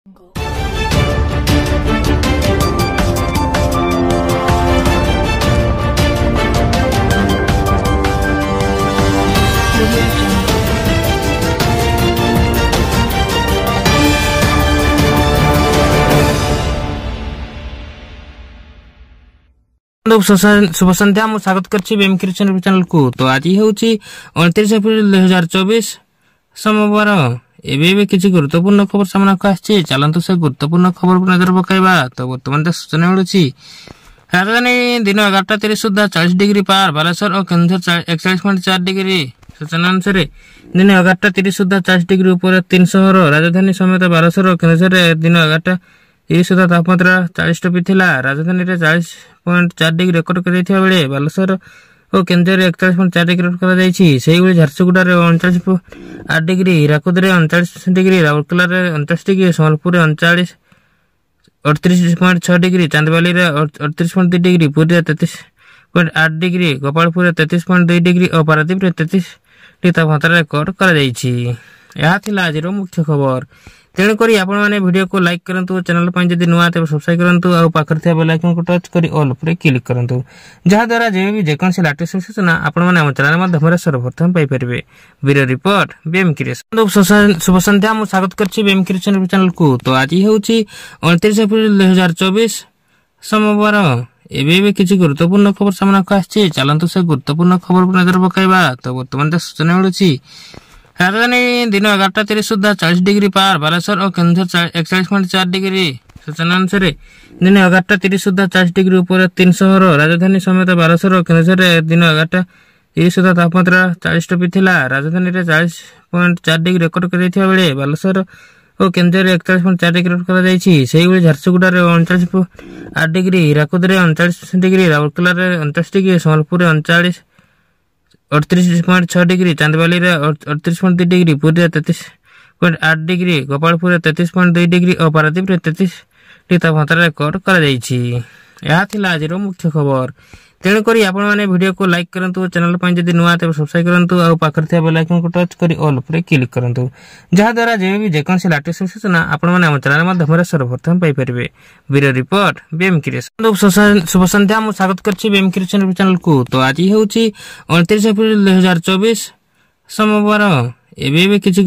शुभ संध्या मु स्वागत करछि बीएम क्रिएशन चैनल को। तो आज हूँ 29 एप्रिल 2024 सोमवार। एवं किसी गुरुत्वपूर्ण खबर सामना को आसी चलतु से गुरुत्वपूर्ण खबर पर नजर पकाइबा। तो बर्तमान सूचना मिलूँ राजधानी दिन 11:30 सुधा 40 डिग्री पार, बालेश्वर और केन्दुझर 41.4 डिग्री। सूचना अनुसार दिन 11:30 सुधा 40 डिग्री उपर 3 सहर राजधानी समेत बालेश्वर और केन्दुझर दिन 11:30 सुधा तापमात्रा 40 टपी थिला। राजधानी 40.4 डिग्री रेकर्ड कर बेले बालेश्वर और केन्दुझर 41.4 डिग्री रेकर्ड कर Jharsuguda 39.8 degree, Hirakud 39 degree, Rourkela 29 degree, Sambalpur 38.6 degree, chandbali 38.2 degree, Puri 33.8 degree, Gopalpur 33.2 degree और पारादीप 33 तापमात्रा रेकर्ड कर आज मुख्य खबर। तेणुक आपण मैंने वीडियो को लाइक करंतु, चैनल पर जदि नुआ तब सब्सक्राइब करंतु और पाखर थिया बेल आइकन को टच करी ऑल पर क्लिक करंतु, जहा द्वारा जे भी जेकोसी लेटेस्ट सूचना आपण माने हम चैनल माध्यम सर्वप्रथम पाई परिबे। Video report BM creation. शुभ संध्या मु स्वागत करछि बीएम क्रिएशन चैनल को। तो आज हूँ 29 एप्रिल 2024 सोमवार। एवं किसी गुरुत्वपूर्ण खबर सामना को आसी चलतु से गुरुत्वपूर्ण खबर पर नजर पकाइबा। तो बर्तमान सूचना मिलूँ राजधानी दिन 11:30 सुधा 40 डिग्री पार, बालेश्वर और केन्दुझर 41.4 डिग्री। सूचना अनुसार दिन 11:30 सुधा 40 डिग्री उपर 3 सहर राजधानी समेत बालेश्वर और केन्दुझर दिन 11:30 सुधा तापमात्रा 40 टपी थिला। राजधानी 40.4 डिग्री रेकर्ड कर बेले बालेश्वर और केन्दुझर 41.4 डिग्री रेकर्ड कर Jharsuguda 39.8 degree, Hirakud 39 degree, Rourkela 29 degree, Sambalpur 38.6 degree, chandbali 38.2 degree, Puri 33.8 degree, Gopalpur 33.2 degree और पारादीप 33 तापमात्रा रेकर्ड कर आज मुख्य खबर। तेणुक आपण मैंने वीडियो को लाइक करंतु, चैनल पर जदि नुआ तब सब्सक्राइब करंतु और पाखर थिया बेल आइकन को टच करी ऑल पर क्लिक करंतु, जहा द्वारा जे भी जेकोसी लेटेस्ट सूचना आपण माने हम चैनल माध्यम सर्वप्रथम पाई परिबे। Video report BM creation. शुभ संध्या मु स्वागत करछि बीएम क्रिएशन चैनल को। तो आज हूँ 29 एप्रिल 2024 सोमवार। एवं किसी